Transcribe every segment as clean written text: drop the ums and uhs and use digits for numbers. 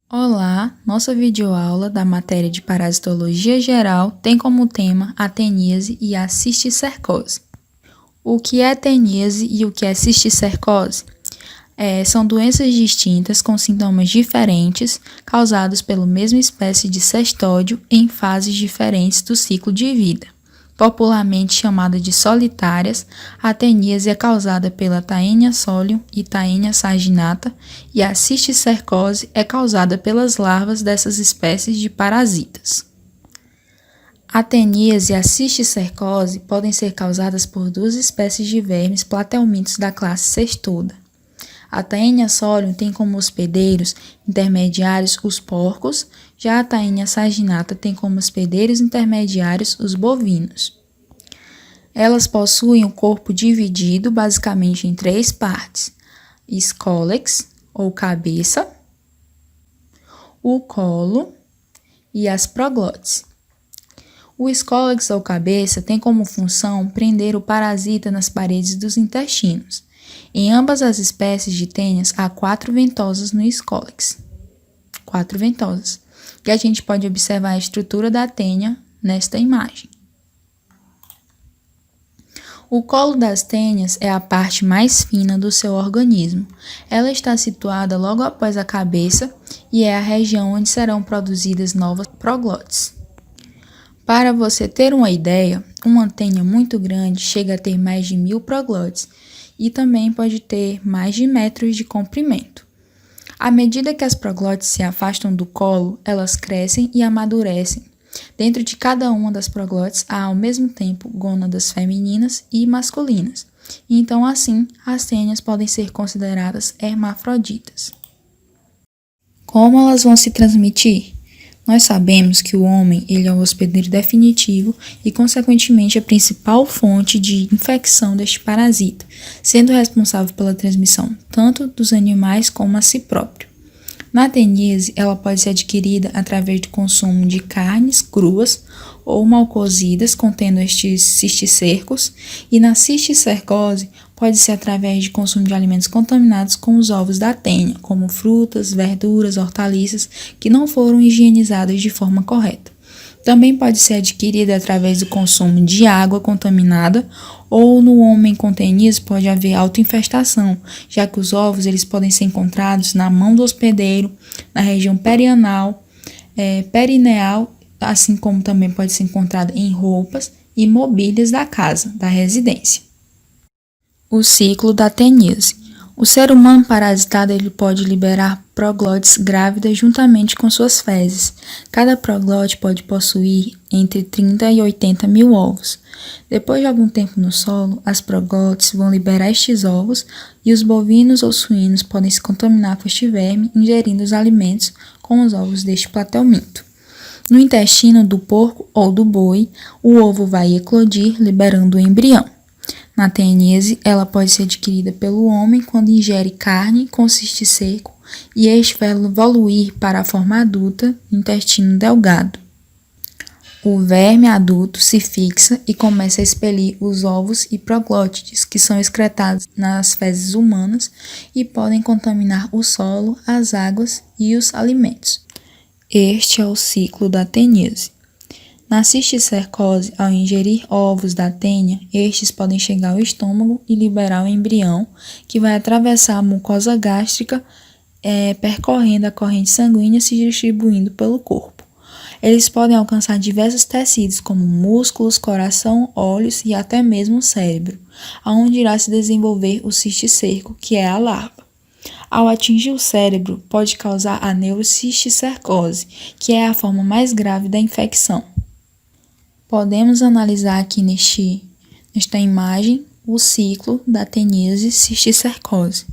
Olá, nossa videoaula da matéria de parasitologia geral tem como tema a teníase e a cisticercose. O que é teníase e o que é cisticercose? São doenças distintas com sintomas diferentes causados pela mesma espécie de cestódio em fases diferentes do ciclo de vida. Popularmente chamada de solitárias, a teníase é causada pela Taenia solium e Taenia saginata e a cisticercose é causada pelas larvas dessas espécies de parasitas. A teníase e a cisticercose podem ser causadas por duas espécies de vermes platelmintos da classe Cestoda. A Taenia solium tem como hospedeiros intermediários os porcos, já a Taenia saginata tem como hospedeiros intermediários os bovinos. Elas possuem o corpo dividido basicamente em três partes: escólex, ou cabeça, o colo e as proglotes. O escólex, ou cabeça, tem como função prender o parasita nas paredes dos intestinos. Em ambas as espécies de tênias, há 4 ventosas no escólex. 4 ventosas. E a gente pode observar a estrutura da tênia nesta imagem. O colo das tênias é a parte mais fina do seu organismo. Ela está situada logo após a cabeça e é a região onde serão produzidas novas proglotes. Para você ter uma ideia, uma tênia muito grande chega a ter mais de 1000 proglotes e também pode ter mais de metros de comprimento. À medida que as proglotes se afastam do colo, elas crescem e amadurecem. Dentro de cada uma das proglotes há ao mesmo tempo gônadas femininas e masculinas. Então, assim, as tênias podem ser consideradas hermafroditas. Como elas vão se transmitir? Nós sabemos que o homem ele é o hospedeiro definitivo e, consequentemente, a principal fonte de infecção deste parasita, sendo responsável pela transmissão tanto dos animais como a si próprio. Na teníase, ela pode ser adquirida através do consumo de carnes cruas ou mal cozidas contendo estes cisticercos, e na cisticercose pode ser através de consumo de alimentos contaminados com os ovos da tênia, como frutas, verduras, hortaliças que não foram higienizadas de forma correta. Também pode ser adquirida através do consumo de água contaminada ou no homem com teníase pode haver autoinfestação, já que os ovos eles podem ser encontrados na mão do hospedeiro, na região perianal, perineal, assim como também pode ser encontrado em roupas e mobílias da casa, da residência. O ciclo da teníase. O ser humano parasitado ele pode liberar proglotes grávidas juntamente com suas fezes. Cada proglote pode possuir entre 30 e 80 mil ovos. Depois de algum tempo no solo, as proglotes vão liberar estes ovos e os bovinos ou suínos podem se contaminar com este verme ingerindo os alimentos com os ovos deste platelminto. No intestino do porco ou do boi, o ovo vai eclodir, liberando o embrião. Na teníase, ela pode ser adquirida pelo homem quando ingere carne com cisticerco e este vai evoluir para a forma adulta no intestino delgado. O verme adulto se fixa e começa a expelir os ovos e proglótides, que são excretados nas fezes humanas e podem contaminar o solo, as águas e os alimentos. Este é o ciclo da teníase. Na cisticercose, ao ingerir ovos da tênia, estes podem chegar ao estômago e liberar o embrião, que vai atravessar a mucosa gástrica, percorrendo a corrente sanguínea e se distribuindo pelo corpo. Eles podem alcançar diversos tecidos, como músculos, coração, olhos e até mesmo o cérebro, onde irá se desenvolver o cisticerco, que é a larva. Ao atingir o cérebro, pode causar a neurocisticercose, que é a forma mais grave da infecção. Podemos analisar aqui nesta imagem o ciclo da teníase cisticercose.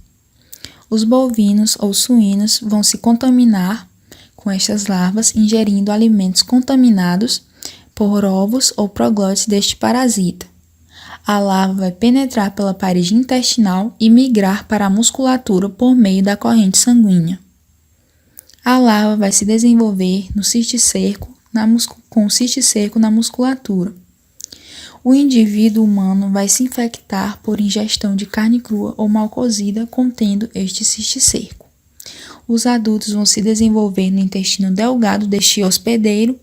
Os bovinos ou suínos vão se contaminar com estas larvas ingerindo alimentos contaminados por ovos ou proglotes deste parasita. A larva vai penetrar pela parede intestinal e migrar para a musculatura por meio da corrente sanguínea. A larva vai se desenvolver no cisticerco com cisticerco na musculatura. O indivíduo humano vai se infectar por ingestão de carne crua ou mal cozida contendo este cisticerco. os adultos vão se desenvolver no intestino delgado deste hospedeiro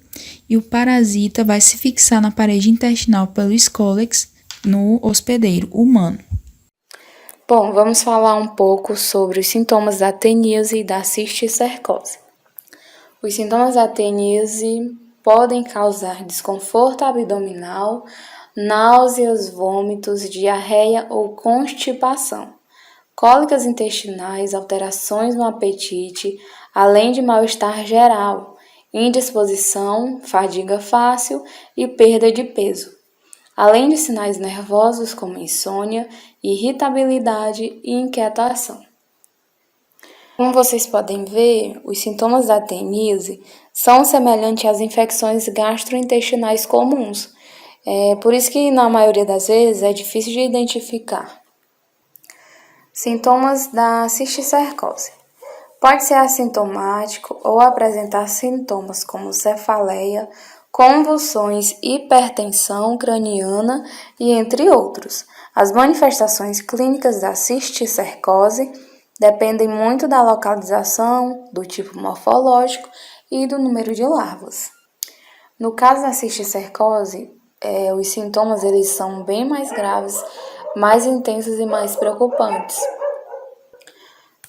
e o parasita vai se fixar na parede intestinal pelo escólex no hospedeiro humano. Bom, vamos falar um pouco sobre os sintomas da teníase e da cisticercose. Os sintomas da teníase podem causar desconforto abdominal, náuseas, vômitos, diarreia ou constipação, cólicas intestinais, alterações no apetite, além de mal-estar geral, indisposição, fadiga fácil e perda de peso, além de sinais nervosos como insônia, irritabilidade e inquietação. Como vocês podem ver, os sintomas da teníase são semelhantes às infecções gastrointestinais comuns. Por isso que, na maioria das vezes, é difícil de identificar. Sintomas da cisticercose. Pode ser assintomático ou apresentar sintomas como cefaleia, convulsões, hipertensão craniana e entre outros. As manifestações clínicas da cisticercose dependem muito da localização, do tipo morfológico e do número de larvas. No caso da cisticercose, os sintomas eles são bem mais graves, mais intensos e mais preocupantes.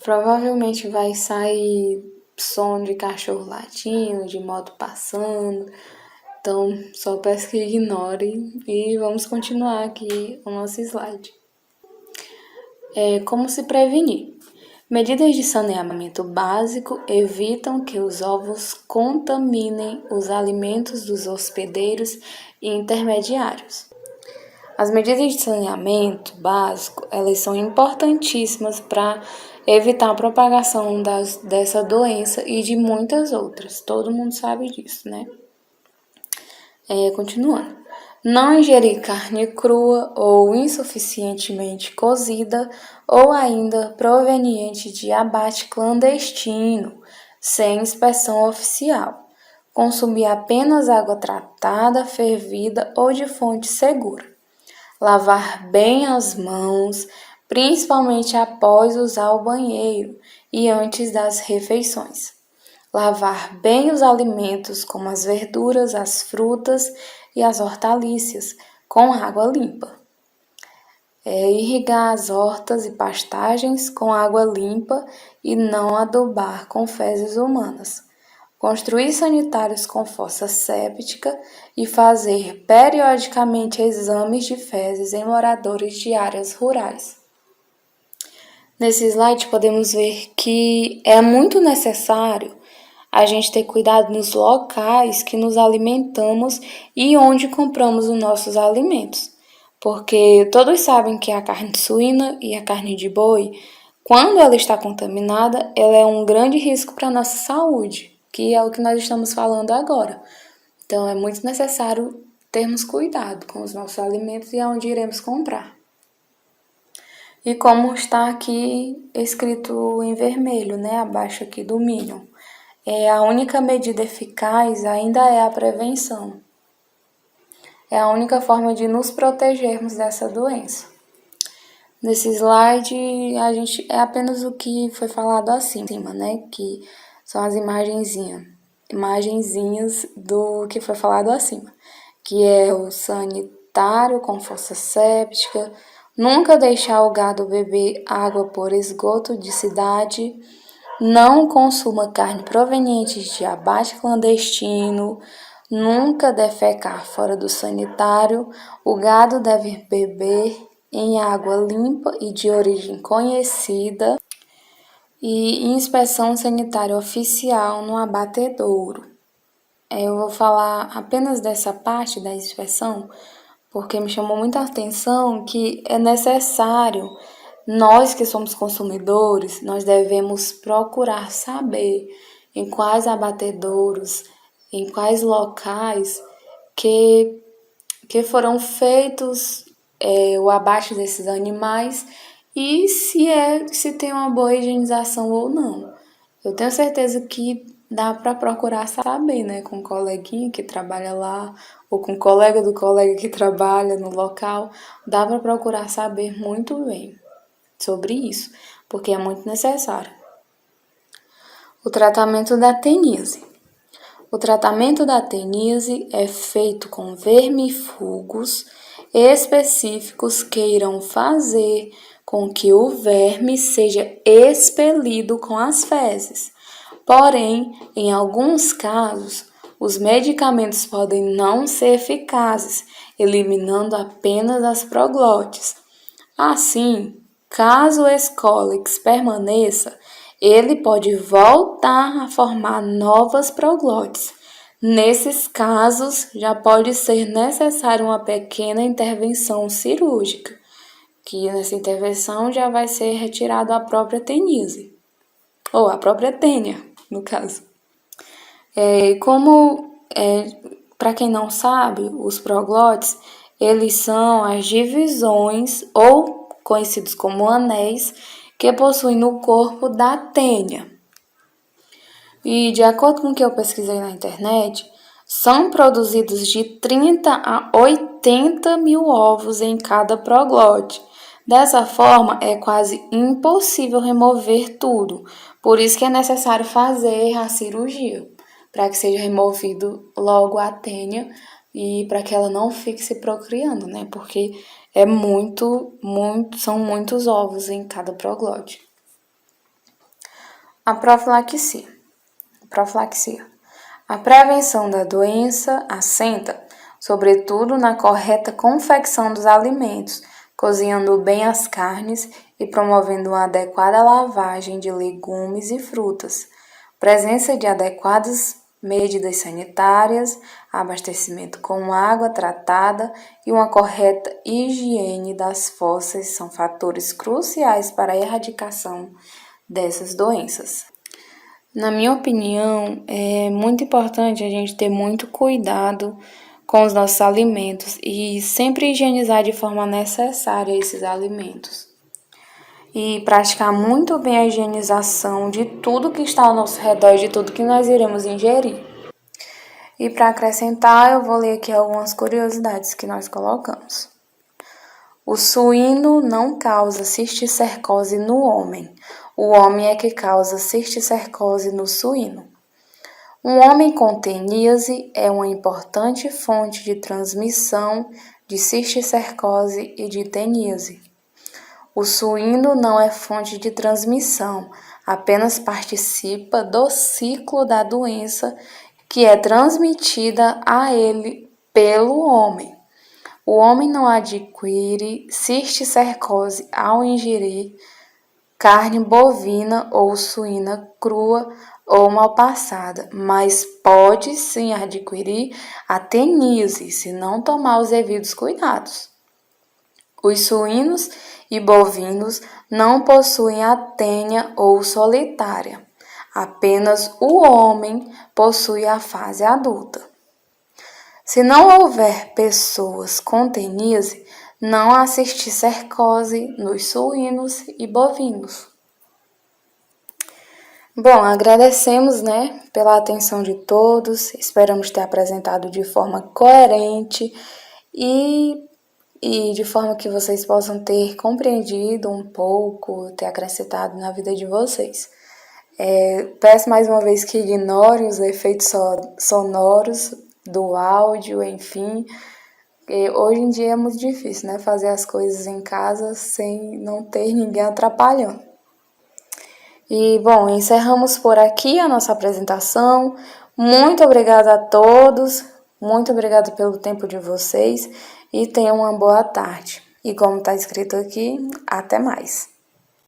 Provavelmente vai sair som de cachorro latindo, de moto passando. Então, só peço que ignore e vamos continuar aqui o nosso slide. Como se prevenir? Medidas de saneamento básico evitam que os ovos contaminem os alimentos dos hospedeiros e intermediários. As medidas de saneamento básico, elas são importantíssimas para evitar a propagação dessa doença e de muitas outras. Todo mundo sabe disso, né? Continuando. Não ingerir carne crua ou insuficientemente cozida ou ainda proveniente de abate clandestino, sem inspeção oficial. Consumir apenas água tratada, fervida ou de fonte segura. Lavar bem as mãos, principalmente após usar o banheiro e antes das refeições. Lavar bem os alimentos, como as verduras, as frutas e as hortaliças, com água limpa. Irrigar as hortas e pastagens com água limpa e não adubar com fezes humanas. Construir sanitários com fossa séptica e fazer periodicamente exames de fezes em moradores de áreas rurais. Nesse slide podemos ver que é muito necessário a gente ter cuidado nos locais que nos alimentamos e onde compramos os nossos alimentos. Porque todos sabem que a carne suína e a carne de boi, quando ela está contaminada, ela é um grande risco para a nossa saúde, que é o que nós estamos falando agora. Então, é muito necessário termos cuidado com os nossos alimentos e aonde iremos comprar. E como está aqui escrito em vermelho, né, abaixo aqui do Minion, a única medida eficaz ainda é a prevenção. É a única forma de nos protegermos dessa doença. Nesse slide, é apenas o que foi falado acima, né? Que são as imagenzinhas do que foi falado acima. Que é o sanitário com fossa séptica, nunca deixar o gado beber água por esgoto de cidade, não consuma carne proveniente de abate clandestino, nunca defecar fora do sanitário, o gado deve beber em água limpa e de origem conhecida e inspeção sanitária oficial no abatedouro. Eu vou falar apenas dessa parte da inspeção, porque me chamou muita atenção que é necessário, nós que somos consumidores, nós devemos procurar saber em quais abatedouros, em quais locais que foram feitos o abate desses animais e se tem uma boa higienização ou não. Eu tenho certeza que dá para procurar saber, né, com um coleguinha que trabalha lá, ou com um colega do colega que trabalha no local, dá para procurar saber muito bem sobre isso, porque é muito necessário. O tratamento da teníase. O tratamento da teníase é feito com vermífugos específicos que irão fazer com que o verme seja expelido com as fezes. Porém, em alguns casos, os medicamentos podem não ser eficazes, eliminando apenas as proglotes. Assim, caso o escólex permaneça, ele pode voltar a formar novas proglotes. Nesses casos, já pode ser necessária uma pequena intervenção cirúrgica, que nessa intervenção já vai ser retirada a própria teníase, ou a própria tênia, no caso. Para quem não sabe, os proglotes, eles são as divisões, ou conhecidos como anéis, que possuem no corpo da tênia. E de acordo com o que eu pesquisei na internet, são produzidos de 30 a 80 mil ovos em cada proglote. Dessa forma, é quase impossível remover tudo, por isso que é necessário fazer a cirurgia, para que seja removido logo a tênia e para que ela não fique se procriando, né? Porque são muitos ovos em cada proglote. A profilaxia. A prevenção da doença assenta, sobretudo, na correta confecção dos alimentos, cozinhando bem as carnes e promovendo uma adequada lavagem de legumes e frutas, presença de adequadas medidas sanitárias, abastecimento com água tratada e uma correta higiene das fossas são fatores cruciais para a erradicação dessas doenças. Na minha opinião, é muito importante a gente ter muito cuidado com os nossos alimentos e sempre higienizar de forma necessária esses alimentos. E praticar muito bem a higienização de tudo que está ao nosso redor, de tudo que nós iremos ingerir. E para acrescentar, eu vou ler aqui algumas curiosidades que nós colocamos. O suíno não causa cisticercose no homem. O homem é que causa cisticercose no suíno. Um homem com teníase é uma importante fonte de transmissão de cisticercose e de teníase. O suíno não é fonte de transmissão, apenas participa do ciclo da doença que é transmitida a ele pelo homem. O homem não adquire cisticercose ao ingerir carne bovina ou suína crua ou mal passada, mas pode sim adquirir a teníase se não tomar os devidos cuidados. Os suínos e bovinos não possuem a tênia ou solitária. Apenas o homem possui a fase adulta. Se não houver pessoas com teníase, não há cisticercose nos suínos e bovinos. Bom, agradecemos, pela atenção de todos. Esperamos ter apresentado de forma coerente e de forma que vocês possam ter compreendido um pouco, ter acrescentado na vida de vocês. Peço mais uma vez que ignorem os efeitos sonoros do áudio, enfim. Hoje em dia é muito difícil, fazer as coisas em casa sem não ter ninguém atrapalhando. E, bom, encerramos por aqui a nossa apresentação. Muito obrigada a todos, muito obrigada pelo tempo de vocês e tenham uma boa tarde. E como está escrito aqui, até mais.